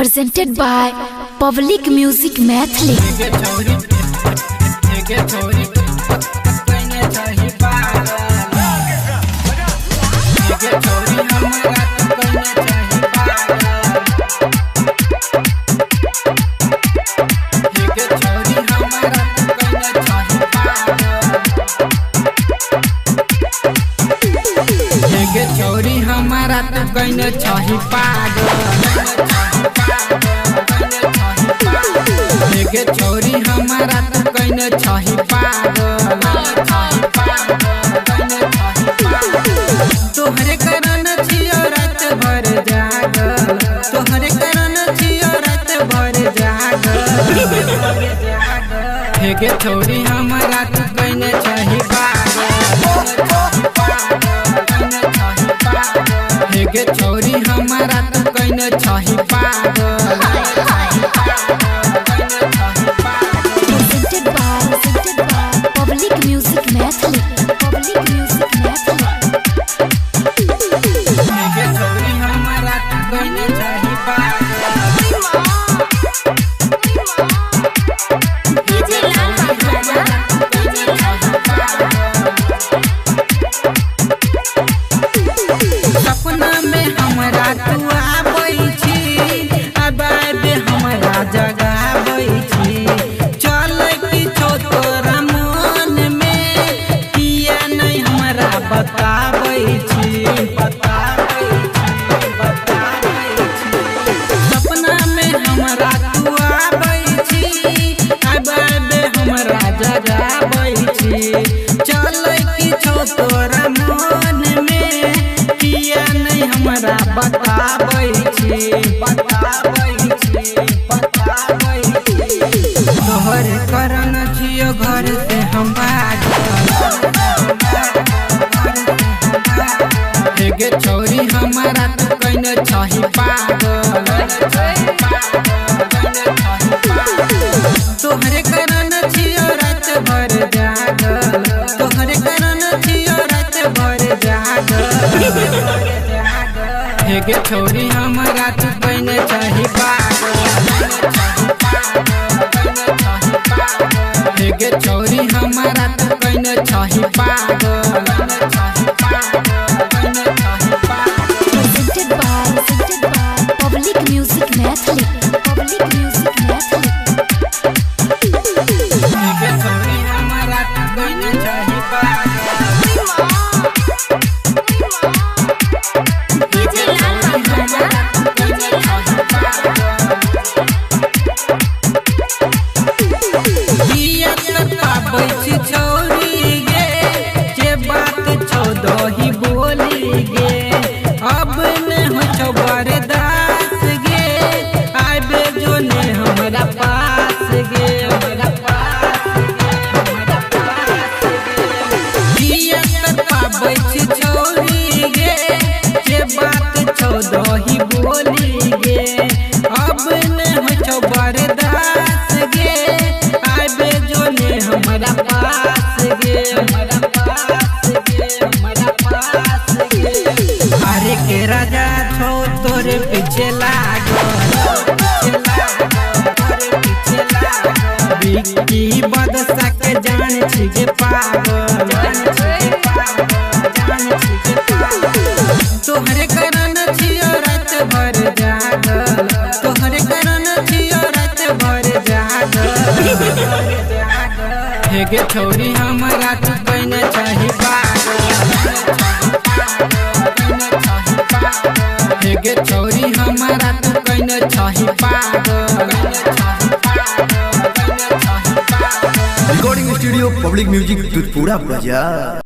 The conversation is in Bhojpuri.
presented by Public Music Mathli. चोरी हमारा तो कहीं चाही पागल चोरी हमारा तो कहीं चाही पागल तोहरे कारण छियो रात भर जागल तोहरे कारण छियो रात भर जागल चोरी हमारा तो कहीं चाही चोरी हमारा तो कहीं चाही पागल Presented by Public Music Mathli. चोरी हमारा तो कहीं चाही सपना में हमारा तू आबै छी अबाद हमारा जगाबै छी चल किछो तोरा मन में किया नहीं हमारा बताबै छी सपना में हमारा तू आबै छी अबाद हमारा जगाबै छी चल किछो तोरा मन में किया नहीं हमारा बताबै छी तोहर कारण छियो घर से हम भागे चोरी हमारा तो कहीं चाही पागल तोहरे कारण छियो रात भर जागल तोहरे कारण छियो रात भर जागल चोरी हमारा तो कहीं चाही पागल चोरी हमारा तो कहीं चाही पागल Presented by Public Music Mathli. चोरी हमारा तो कहीं चाही चोरी गे जे बात छो दही बोली गे अब न हो छो बरदास गे आबे जो ने हमरा पास गे पाबै छी चोरी गे जे बात छो दही बोली गे अब न हो छो बरदास गे आबे जो ने हमरा पास गे अरे के राजा छो तोरे पीछे लागल बिक्की बदसा के जान छी गे पागल तोहरे कारण छियो रात भर जागल तोहरे कारण छियो रात भर जागल चोरी हमारा तो कहीं चाही पागल चोरी हमारा तो कहीं चाही पागल रिकॉर्डिंग स्टूडियो पब्लिक म्यूजिक पूरा बजा।